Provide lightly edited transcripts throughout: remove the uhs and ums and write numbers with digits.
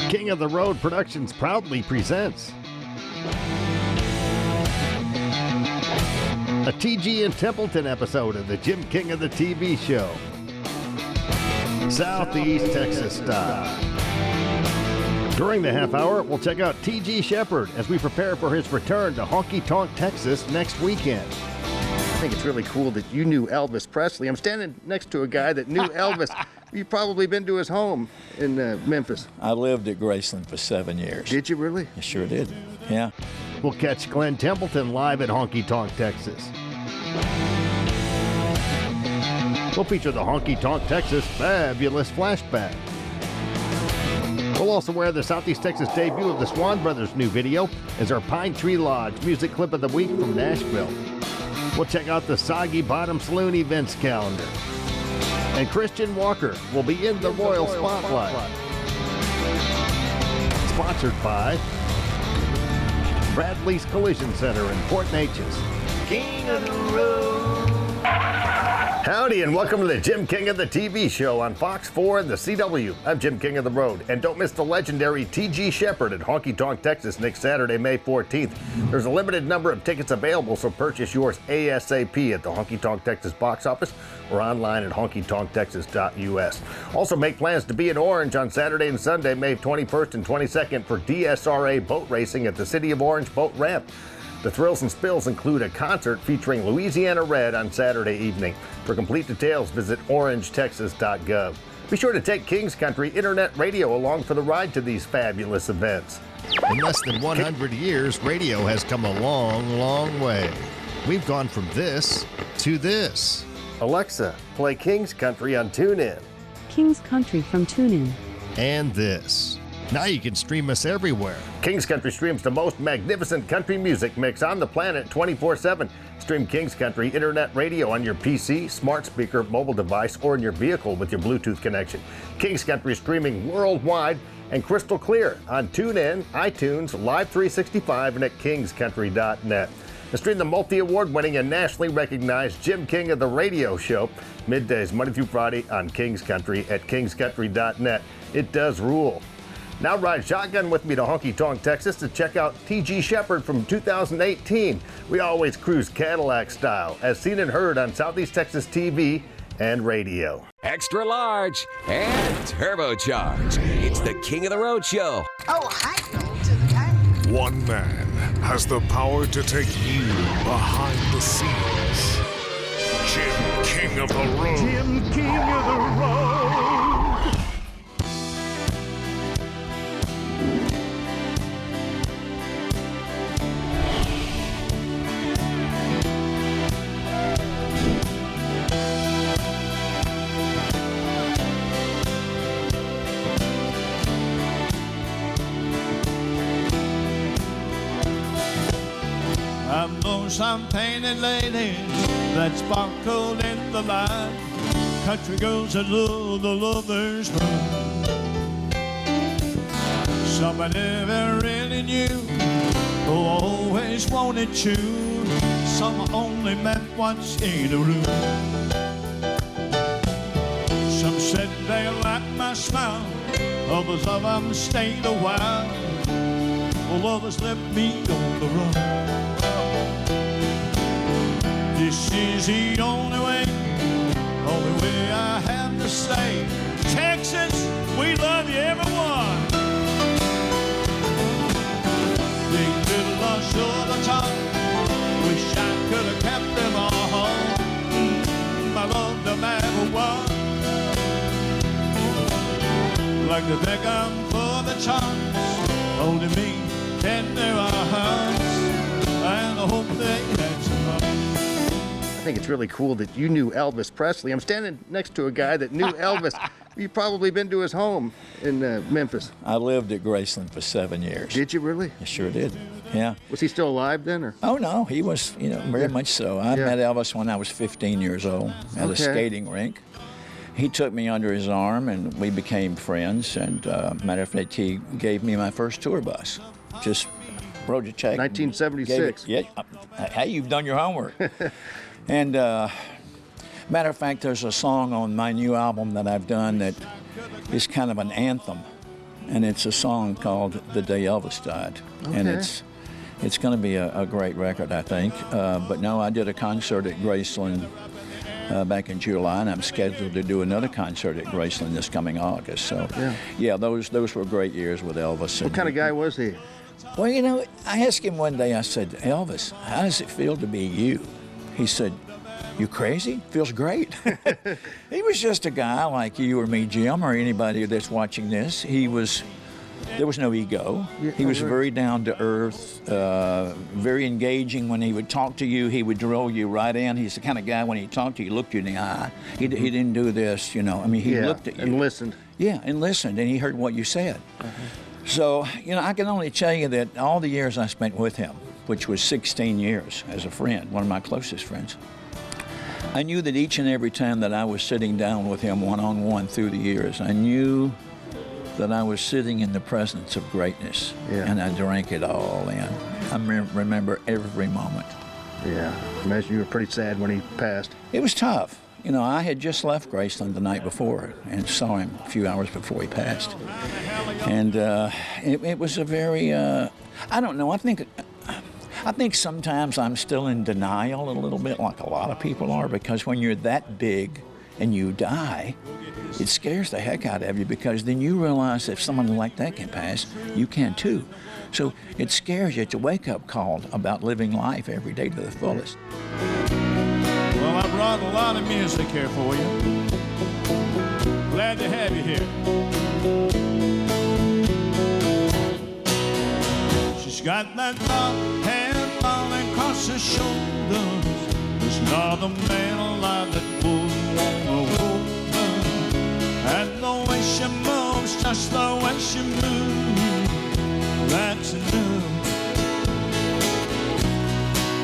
King of the Road Productions proudly presents a TG and Templeton episode of the Jim King of the TV show, Southeast Texas style. During the half hour, we'll check out T.G. Shepherd as we prepare for his return to Honky Tonk, Texas next weekend. I think it's really cool that you knew Elvis Presley. I'm standing next to a guy that knew Elvis. You've probably been to his home in Memphis. I lived at Graceland for 7 years. Did you really? I sure did, yeah. We'll catch Glenn Templeton live at Honky Tonk, Texas. We'll feature the Honky Tonk, Texas Fabulous Flashback. We'll also wear the Southeast Texas debut of the Swan Brothers' new video as our Pine Tree Lodge music clip of the week from Nashville. We'll check out the Soggy Bottom Saloon events calendar. And Christian Walker will be in the Royal Spotlight. Sponsored by Bradley's Collision Center in Port Neches. King of the Road. Howdy and welcome to the Jim King of the TV show on Fox 4 and the CW. I'm Jim King of the Road, and don't miss the legendary T.G. Shepherd at Honky Tonk, Texas next Saturday, May 14th. There's a limited number of tickets available, so purchase yours ASAP at the Honky Tonk, Texas box office or online at honkytonktexas.us. Also make plans to be in Orange on Saturday and Sunday, May 21st and 22nd for DSRA boat racing at the City of Orange boat ramp. The thrills and spills include a concert featuring Louisiana Red on Saturday evening. For complete details, visit orangetexas.gov. Be sure to take King's Country Internet Radio along for the ride to these fabulous events. In less than 100 years, radio has come a long, long way. We've gone from this to this. Alexa, play King's Country on TuneIn. King's Country from TuneIn. And this. Now you can stream us everywhere. King's Country streams the most magnificent country music mix on the planet 24/7. Stream King's Country Internet Radio on your PC, smart speaker, mobile device, or in your vehicle with your Bluetooth connection. King's Country is streaming worldwide and crystal clear on TuneIn, iTunes, Live 365, and at kingscountry.net. And stream the multi-award-winning and nationally recognized Jim King of the Radio show, middays Monday through Friday on King's Country at kingscountry.net. It does rule. Now ride shotgun with me to Honky Tonk, Texas to check out T.G. Shepherd from 2018. We always cruise Cadillac style, as seen and heard on Southeast Texas TV and radio. Extra large and turbocharged. It's the King of the Road show. Oh, hi, to the guy. One man has the power to take you behind the scenes. Jim King of the Road. Jim King of the Road. I've known some painted ladies that sparkled in the light, country girls that love the lovers run. Some I never really knew, who always wanted you. Some I only met once in a room. Some said they liked my smile, others of them stayed a while, while others left me on the run. This is the only way I have to say, Texas, we love you, everyone. Big little lush of the top, wish I could have kept them all. I love no matter what. Like to thank them for the chance, holding me in their arms, and I hope they had some fun. I think it's really cool that you knew Elvis Presley. I'm standing next to a guy that knew Elvis. You've probably been to his home in Memphis. I lived at Graceland for 7 years. Did you really? I sure did, yeah. Was he still alive then? Or? Oh, no, he was, very much so. I met Elvis when I was 15 years old at a skating rink. He took me under his arm, and we became friends. And matter of fact, he gave me my first tour bus. Just wrote a check. 1976. Yeah. Hey, you've done your homework. And matter of fact, there's a song on my new album that I've done that is kind of an anthem and it's a song called "The Day Elvis Died," and it's going to be a great record, I think. But no, I did a concert at Graceland back in July, and I'm scheduled to do another concert at Graceland this coming August. So, yeah, those were great years with Elvis. What kind of guy was he? Well, you know, I asked him one day, I said, Elvis, how does it feel to be you? He said, you crazy? Feels great. He was just a guy like you or me, Jim, or anybody that's watching this. There was no ego. He was very down to earth, very engaging. When he would talk to you, he would drill you right in. He's the kind of guy, when he talked to you, he looked you in the eye. He didn't do this, you know. I mean, he looked at you. And listened. Yeah, and listened, and he heard what you said. So, you know, I can only tell you that all the years I spent with him, which was 16 years as a friend, one of my closest friends, I knew that each and every time that I was sitting down with him one-on-one through the years, I knew that I was sitting in the presence of greatness, and I drank it all in. I remember every moment. Yeah, I imagine you were pretty sad when he passed. It was tough. You know, I had just left Graceland the night before and saw him a few hours before he passed. And it was a very, I don't know, I think sometimes I'm still in denial a little bit, like a lot of people are, because when you're that big and you die, it scares the heck out of you, because then you realize if someone like that can pass, you can too. So it scares you. It's a wake-up call about living life every day to the fullest. Well, I brought a lot of music here for you. Glad to have you here. She's got that dark hair falling across her shoulders. There's not a man alive that wouldn't want to hold her. And the way she moves, just the way she moves, that's enough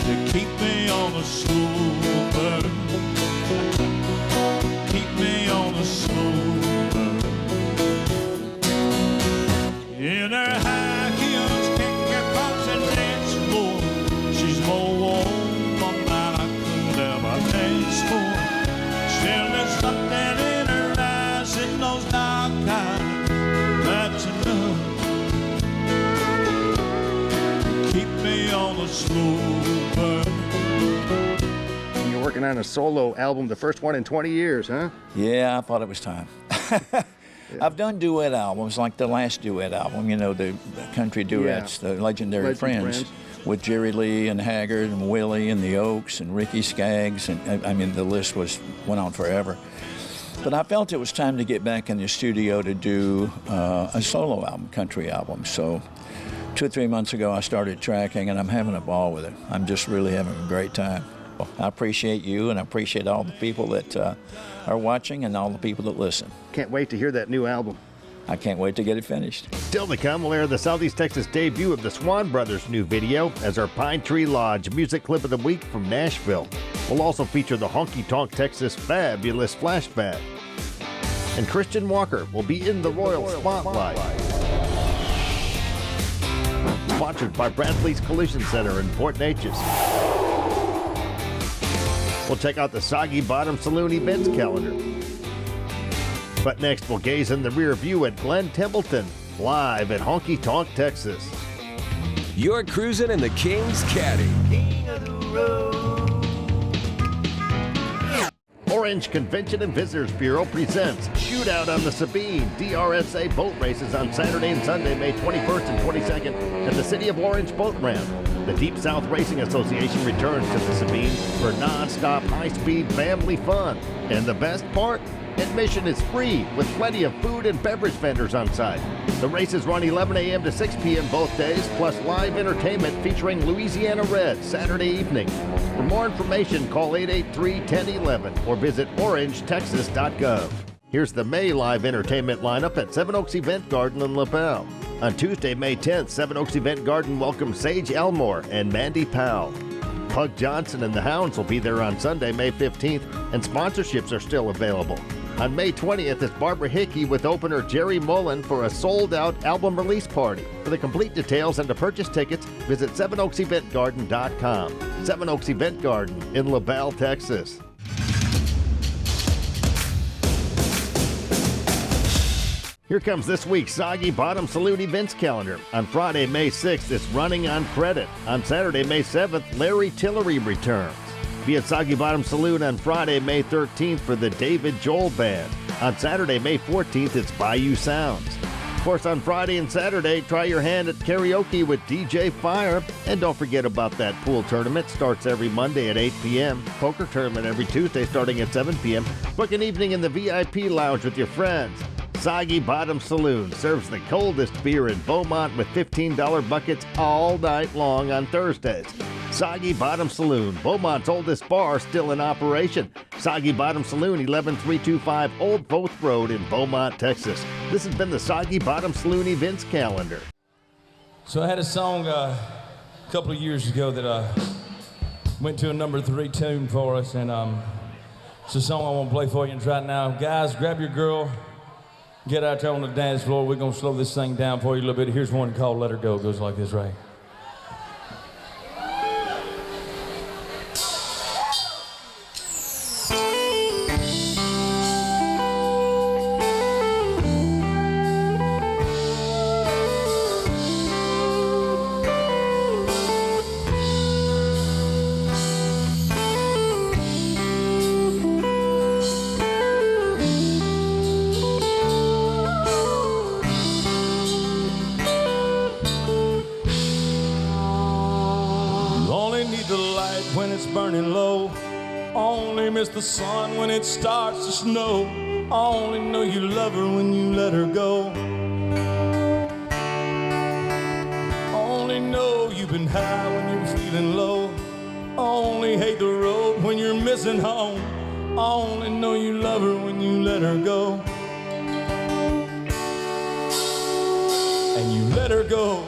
to keep me on the slow burn. Keep me on the slow burn. In her high heels, kicking across the dance floor, she's more woman than I could ever dance for. Still, there's something in her eyes, in those dark eyes, that's enough to keep me on the slow burn. You're working on a solo album, the first one in 20 years, huh? Yeah, I thought it was time. I've done duet albums, like the last duet album, you know, the country duets, the Legendary Friends, with Jerry Lee and Haggard and Willie and the Oaks and Ricky Skaggs, and I mean, the list went on forever. But I felt it was time to get back in the studio to do a solo album, country album. So 2 or 3 months ago, I started tracking, and I'm having a ball with it. I'm just really having a great time. I appreciate you, and I appreciate all the people that are watching and all the people that listen. Can't wait to hear that new album. I can't wait to get it finished. Still to come, we'll air the Southeast Texas debut of the Swan Brothers' new video as our Pine Tree Lodge music clip of the week from Nashville. We'll also feature the Honky Tonk Texas Fabulous Flashback. And Christian Walker will be in the Royal Spotlight. Sponsored by Bradley's Collision Center in Port Neches. We'll check out the Soggy Bottom Saloon events calendar. But next, we'll gaze in the rear view at Glenn Templeton, live at Honky Tonk, Texas. You're cruising in the King's Caddy. King of the road. Orange Convention and Visitors Bureau presents Shootout on the Sabine DRSA boat races on Saturday and Sunday, May 21st and 22nd at the City of Orange Boat Ramp. The Deep South Racing Association returns to the Sabine for non-stop high-speed family fun. And the best part? Admission is free with plenty of food and beverage vendors on site. The races run 11 a.m. to 6 p.m. both days, plus live entertainment featuring Louisiana Red Saturday evening. For more information, call 883-1011 or visit orangetexas.gov. Here's the May live entertainment lineup at Seven Oaks Event Garden in LaBelle. On Tuesday, May 10th, Seven Oaks Event Garden welcomes Sage Elmore and Mandy Powell. Pug Johnson and the Hounds will be there on Sunday, May 15th, and sponsorships are still available. On May 20th, it's Barbara Hickey with opener Jerry Mullen for a sold-out album release party. For the complete details and to purchase tickets, visit sevenoakseventgarden.com. Seven Oaks Event Garden in LaBelle, Texas. Here comes this week's Soggy Bottom Saloon events calendar. On Friday, May 6th, it's Running on Credit. On Saturday, May 7th, Larry Tillery returns. Be at Soggy Bottom Saloon on Friday, May 13th for the David Joel Band. On Saturday, May 14th, it's Bayou Sounds. Of course, on Friday and Saturday, try your hand at karaoke with DJ Fire. And don't forget about that pool tournament. Starts every Monday at 8 p.m. Poker tournament every Tuesday starting at 7 p.m. Book an evening in the VIP lounge with your friends. Soggy Bottom Saloon serves the coldest beer in Beaumont with $15 buckets all night long on Thursdays. Soggy Bottom Saloon, Beaumont's oldest bar, still in operation. Soggy Bottom Saloon, 11325 Old Fourth Road in Beaumont, Texas. This has been the Soggy Bottom Saloon events calendar. So I had a song a couple of years ago that went to a number 3 tune for us, and it's a song I want to play for you right now. Guys, grab your girl. Get out there on the dance floor. We're going to slow this thing down for you a little bit. Here's one called Let Her Go. It goes like this, right? When it's burning low, only miss the sun when it starts to snow. Only know you love her when you let her go. Only know you've been high when you're feeling low. Only hate the road when you're missing home. Only know you love her when you let her go. And you let her go.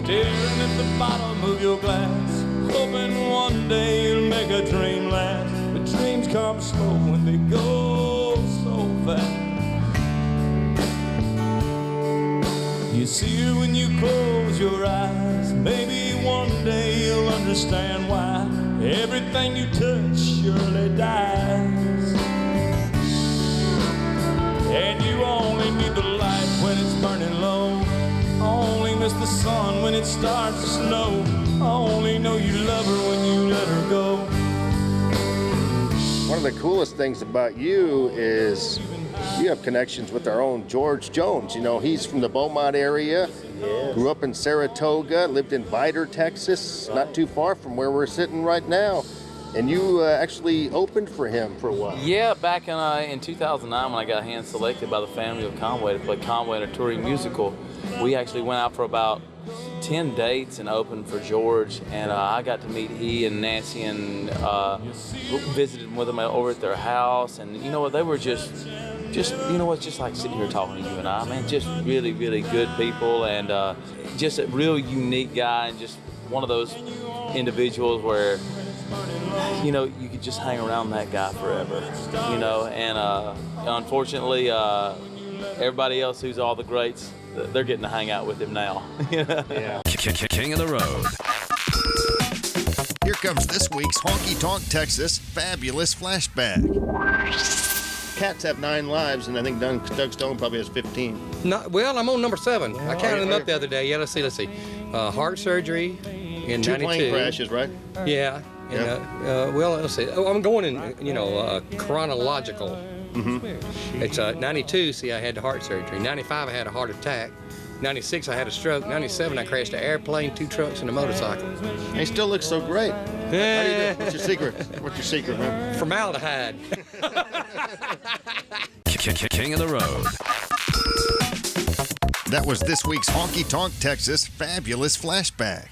Staring at the bottom of your glass, hoping one day you'll make a dream last. But dreams come slow when they go so fast. You see her when you close your eyes. Maybe one day you'll understand why everything you touch surely dies. And you only need the light when it's burning low. Only miss the sun when it starts to snow. Only know you love her when you let her go. One of the coolest things about you is you have connections with our own George Jones. You know, he's from the Beaumont area, grew up in Saratoga, lived in Vidor, Texas, not too far from where we're sitting right now. And you actually opened for him for a while. Yeah, back in 2009 when I got hand selected by the family of Conway to play Conway in a touring musical. We actually went out for about 10 dates and opened for George, and I got to meet he and Nancy and visited with them over at their house. And you know what, they were just you know what, just like sitting here talking to you and I, man, just really, really good people, and just a real unique guy, and just one of those individuals where, you know, you could just hang around that guy forever, you know. And unfortunately, everybody else who's all the greats, they're getting to hang out with him now. Yeah. King of the Road. Here comes this week's Honky Tonk Texas Fabulous Flashback. Cats have 9 lives, and I think Doug Stone probably has 15. Well, I'm on number 7. I counted them up the other day. Yeah, let's see. Heart surgery in 2 92. plane crashes, right? Yeah. And, well, let's see. Oh, I'm going in, chronological. Mm-hmm. It's 92, see, I had the heart surgery. 95, I had a heart attack. 96, I had a stroke. 97, I crashed an airplane, 2 trucks, and a motorcycle. He still looks so great. How do you do? What's your secret? What's your secret, man? Formaldehyde. King of the Road. That was this week's Honky Tonk Texas Fabulous Flashback.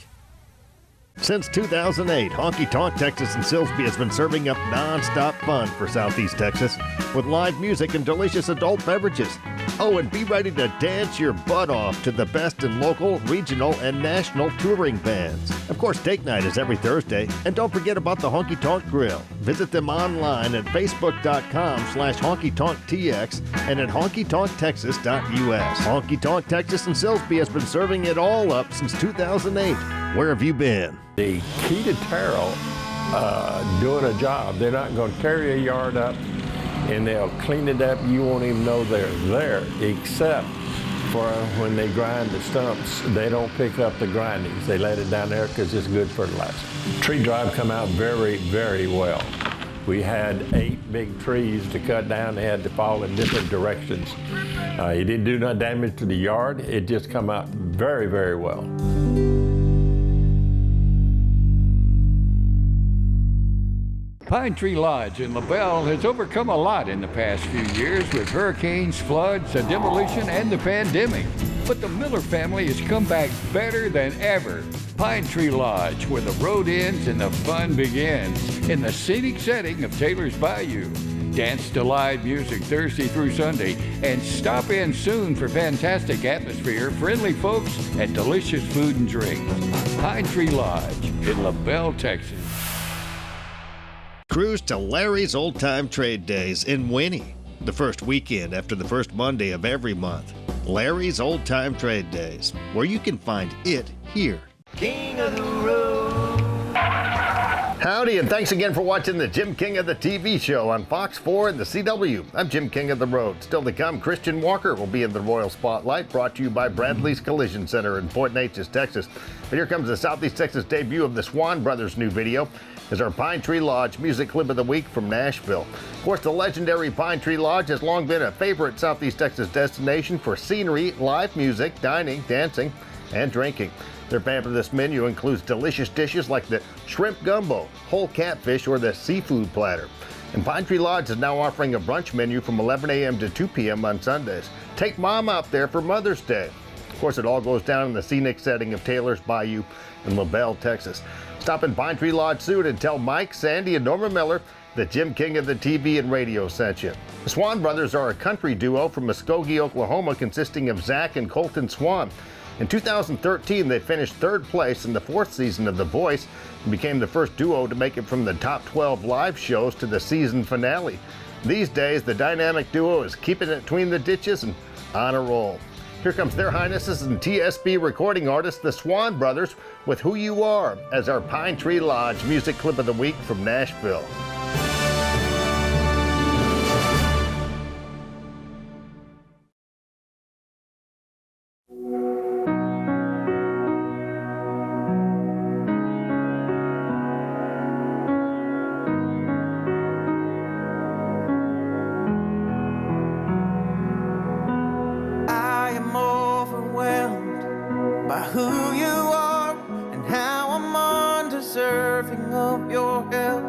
Since 2008, Honky Tonk Texas in Silsbee has been serving up non-stop fun for Southeast Texas with live music and delicious adult beverages. Oh, and be ready to dance your butt off to the best in local, regional, and national touring bands. Of course, Date Night is every Thursday. And don't forget about the Honky Tonk Grill. Visit them online at facebook.com/honkytonktx and at honkytonktexas.us. Honky Tonk Texas in Silsbee has been serving it all up since 2008. Where have you been? The key to Terrell doing a job, they're not going to tear your yard up and they'll clean it up. You won't even know they're there, except for when they grind the stumps. They don't pick up the grindings. They let it down there because it's good fertilizer. Tree drive come out very, very well. We had 8 big trees to cut down. They had to fall in different directions. It didn't do no damage to the yard. It just come out very, very well. Pine Tree Lodge in LaBelle has overcome a lot in the past few years with hurricanes, floods, a demolition, and the pandemic. But the Miller family has come back better than ever. Pine Tree Lodge, where the road ends and the fun begins, in the scenic setting of Taylor's Bayou. Dance to live music Thursday through Sunday, and stop in soon for fantastic atmosphere, friendly folks, and delicious food and drinks. Pine Tree Lodge in LaBelle, Texas. Cruise to Larry's Old Time Trade Days in Winnie, the first weekend after the first Monday of every month. Larry's Old Time Trade Days, where you can find it here. King of the Road. Howdy, and thanks again for watching the Jim King of the TV show on Fox 4 and the CW. I'm Jim King of the Road. Still to come, Christian Walker will be in the Royal Spotlight, brought to you by Bradley's Collision Center in Port Neches, Texas. But here comes the Southeast Texas debut of the Swan Brothers' new video. Is our Pine Tree Lodge music clip of the week from Nashville. Of course, the legendary Pine Tree Lodge has long been a favorite Southeast Texas destination for scenery, live music, dining, dancing, and drinking. Their fabulous menu includes delicious dishes like the shrimp gumbo, whole catfish, or the seafood platter. And Pine Tree Lodge is now offering a brunch menu from 11 a.m. to 2 p.m. on Sundays. Take Mom out there for Mother's Day. Of course, it all goes down in the scenic setting of Taylor's Bayou in LaBelle, Texas. Stop in Pine Tree Lodge soon and tell Mike, Sandy, and Norma Miller that Jim King of the TV and radio sent you. The Swan Brothers are a country duo from Muskogee, Oklahoma, consisting of Zach and Colton Swan. In 2013, they finished third place in the 4th season of The Voice and became the first duo to make it from the top 12 live shows to the season finale. These days, the dynamic duo is keeping it between the ditches and on a roll. Here comes their highnesses and TSB recording artists, the Swan Brothers, with Who You Are, as our Pine Tree Lodge music clip of the week from Nashville. Who you are and how I'm undeserving of your help.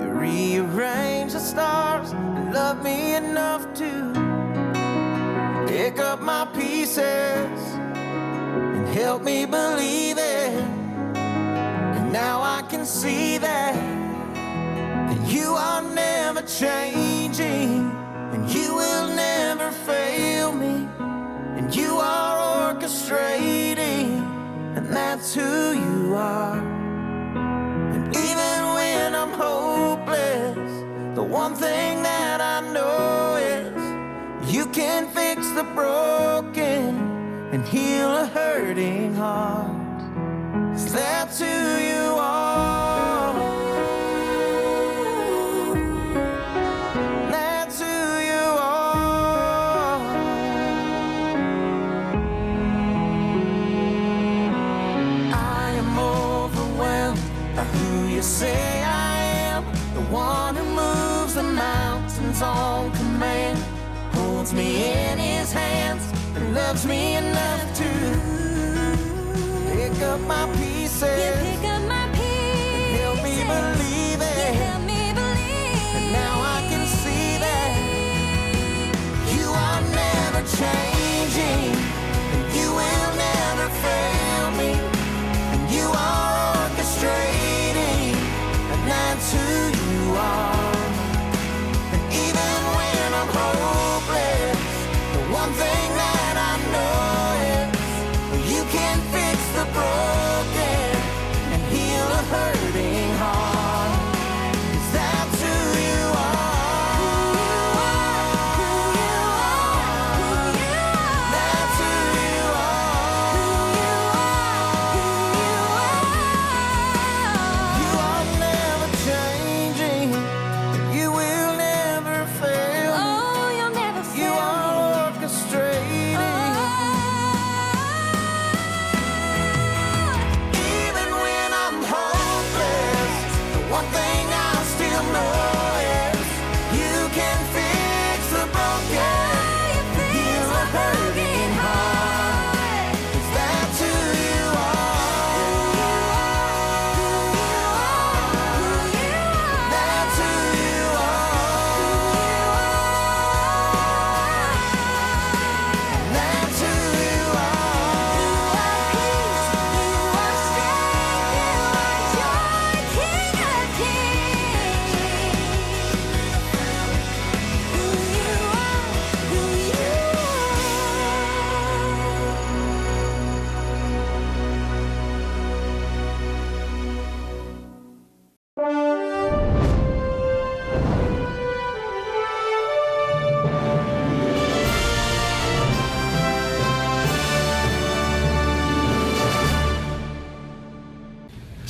You rearrange the stars and love me enough to pick up my pieces and help me believe it. And now I can see that you are never changing and you will never fail me. And you are orchestrating, and that's who you are. And even when I'm hopeless, the one thing that I know is you can fix the broken and heal a hurting heart. 'Cause that's who you are. That's who you are. I am overwhelmed by who you say I am. The one who moves the mountains on command, holds me in his hands and loves me enough to pick up my pieces. You pick up my pieces. Help me believe it. You help me believe. And now I can see that you are never changing, and you will never fail me. And you are orchestrating, and that's who you are. And even when I'm hopeless, the one thing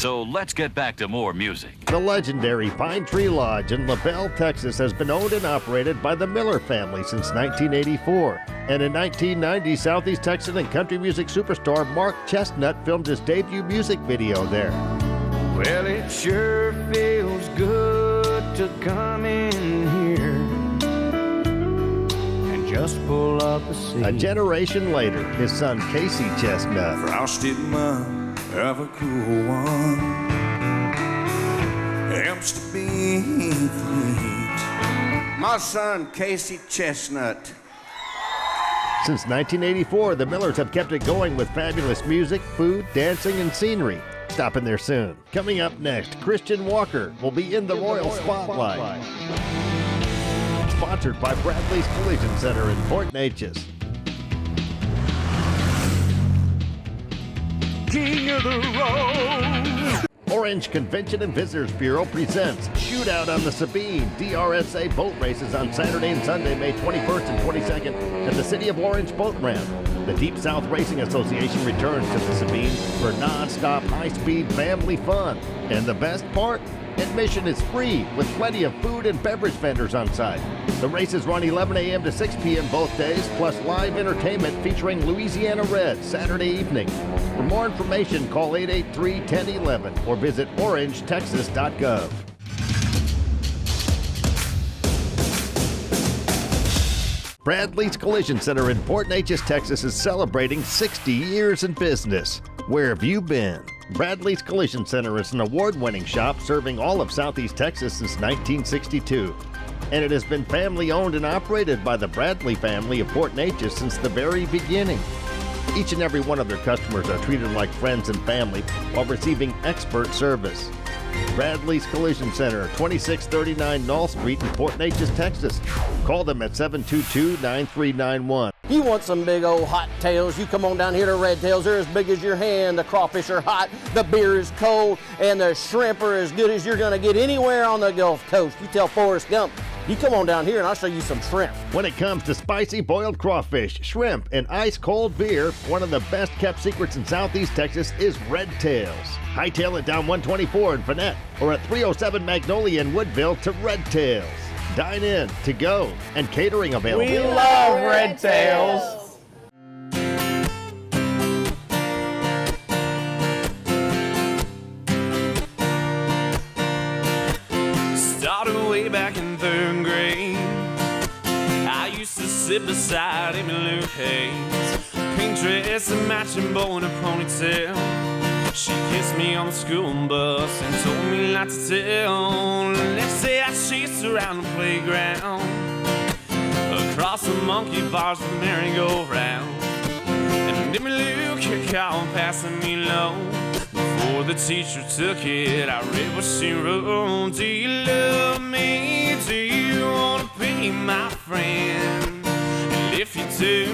So let's get back to more music. The legendary Pine Tree Lodge in LaBelle, Texas has been owned and operated by the Miller family since 1984. And in 1990, Southeast Texan and country music superstar Mark Chestnut filmed his debut music video there. Well, it sure feels good to come in here and just pull up a seat. A generation later, his son Casey Chestnut. Frosted mud of a cool one helps to beneath the heat. My son Casey Chestnut. Since 1984, the Millers have kept it going with fabulous music, food, dancing, and scenery. Stopping there soon. Coming up next, Christian Walker will be in the Royal Spotlight. Sponsored by Bradley's Collision Center in Port Neches. King of the road. Orange Convention and Visitors Bureau presents Shootout on the Sabine DRSA boat races on Saturday and Sunday, May 21st and 22nd at the City of Orange Boat Ramp. The Deep South Racing Association returns to the Sabine for non-stop high-speed family fun. And the best part? Admission is free with plenty of food and beverage vendors on site. The races run 11 a.m. to 6 p.m. both days, plus live entertainment featuring Louisiana Red Saturday evening. For more information, call 883-1011 or visit orangetexas.gov. Bradley's Collision Center in Port Neches, Texas is celebrating 60 years in business. Where have you been? Bradley's Collision Center is an award-winning shop serving all of Southeast Texas since 1962. And it has been family-owned and operated by the Bradley family of Port Neches since the very beginning. Each and every one of their customers are treated like friends and family while receiving expert service. Bradley's Collision Center, 2639 Knoll Street in Port Neches, Texas. Call them at 722-9391. You want some big old hot tails, you come on down here to Red Tails. They're as big as your hand, the crawfish are hot, the beer is cold, and the shrimp are as good as you're gonna get anywhere on the Gulf Coast. You tell Forrest Gump, you come on down here and I'll show you some shrimp. When it comes to spicy boiled crawfish, shrimp, and ice-cold beer, one of the best-kept secrets in Southeast Texas is Red Tails. Hightail it down 124 in Finette or at 307 Magnolia in Woodville to Red Tails. Dine in, to go, and catering available. We love Red Tails. Started way back in 3rd grade. I used to sit beside Amy Lou Hayes, pink dress and matching bow and a ponytail. She kissed me on the school bus and told me not to tell. Next day I chased around the playground, across the monkey bars with merry-go-round. And Amy Lou kept on passing me low. Before the teacher took it, I read what she wrote. Do you love me? Do you want to be my friend? And if you do,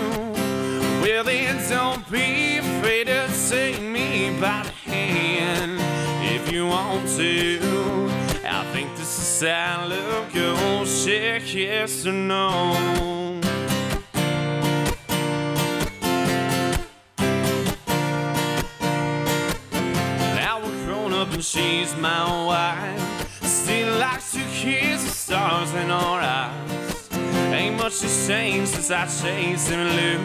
well then don't be afraid to take me by the hand. If you want to, I think this is how love goes. Check yes or no. Now we're grown up and she's my wife. Still likes to kiss the stars in our eyes. Ain't much has changed since I chased him Lou.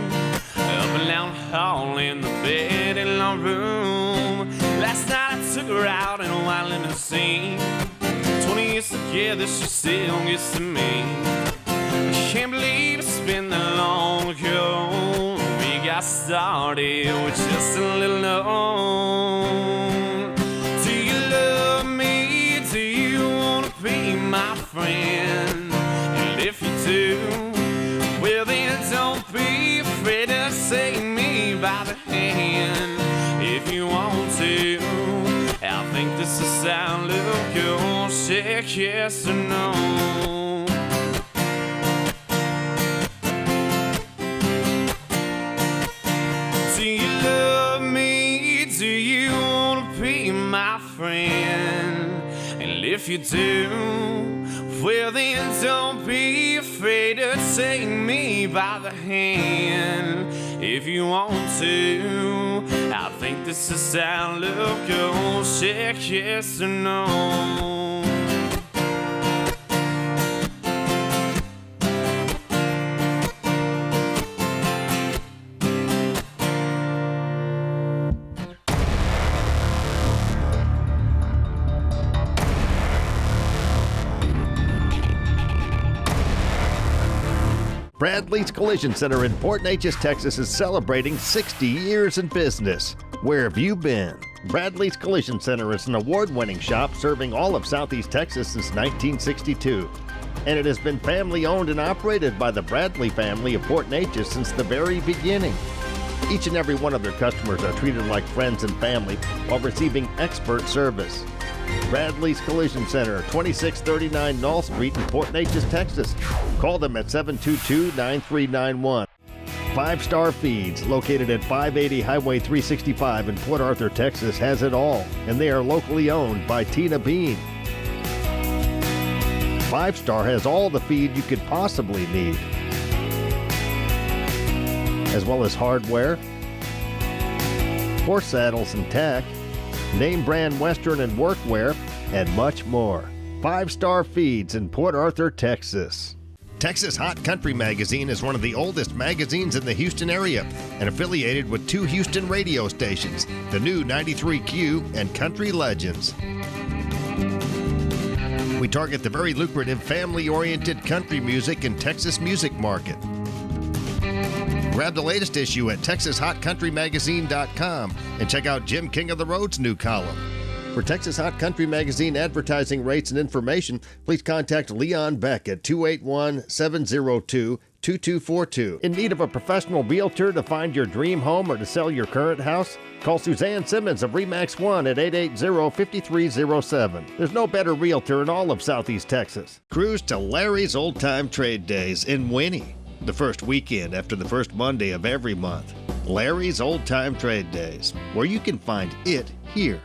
Up and down the hall, in the bed, in our room. Last night I took her out in a white limousine. 20 years together, she still gets to me. I can't believe it's been that long ago. We got started with just a little known. Do you love me? Do you want to be my friend? And if you do, well then don't be afraid to take me by the hand. If you want to, I think this is how love goes. Check yes or no. Do you love me? Do you want to be my friend? And if you do, well then don't be afraid to take me by the hand. if you want to. I think this is how love goes. Check yes or no. Bradley's Collision Center in Port Neches, Texas is celebrating 60 years in business. Where have you been? Bradley's Collision Center is an award-winning shop serving all of Southeast Texas since 1962. And it has been family-owned and operated by the Bradley family of Port Neches since the very beginning. Each and every one of their customers are treated like friends and family while receiving expert service. Bradley's Collision Center, 2639 Knoll Street in Port Neches, Texas. Call them at 722-9391. 5 Star Feeds, located at 580 Highway 365 in Port Arthur, Texas, has it all, and they are locally owned by Tina Bean. 5 Star has all the feed you could possibly need, as well as hardware, horse saddles and tack, name brand Western and workwear, and much more. 5 Star Feeds in Port Arthur, Texas. Texas Hot Country Magazine is one of the oldest magazines in the Houston area and affiliated with 2 Houston radio stations, the new 93Q and Country Legends. We target the very lucrative family-oriented country music and Texas music market. Grab the latest issue at TexasHotCountryMagazine.com and check out Jim King of the Road's new column. For Texas Hot Country Magazine advertising rates and information, please contact Leon Beck at 281-702-2242. In need of a professional realtor to find your dream home or to sell your current house? Call Suzanne Simmons of RE/MAX 1 at 880-5307. There's no better realtor in all of Southeast Texas. Cruise to Larry's Old Time Trade Days in Winnie, the first weekend after the first Monday of every month. Larry's Old Time Trade Days, where you can find it here.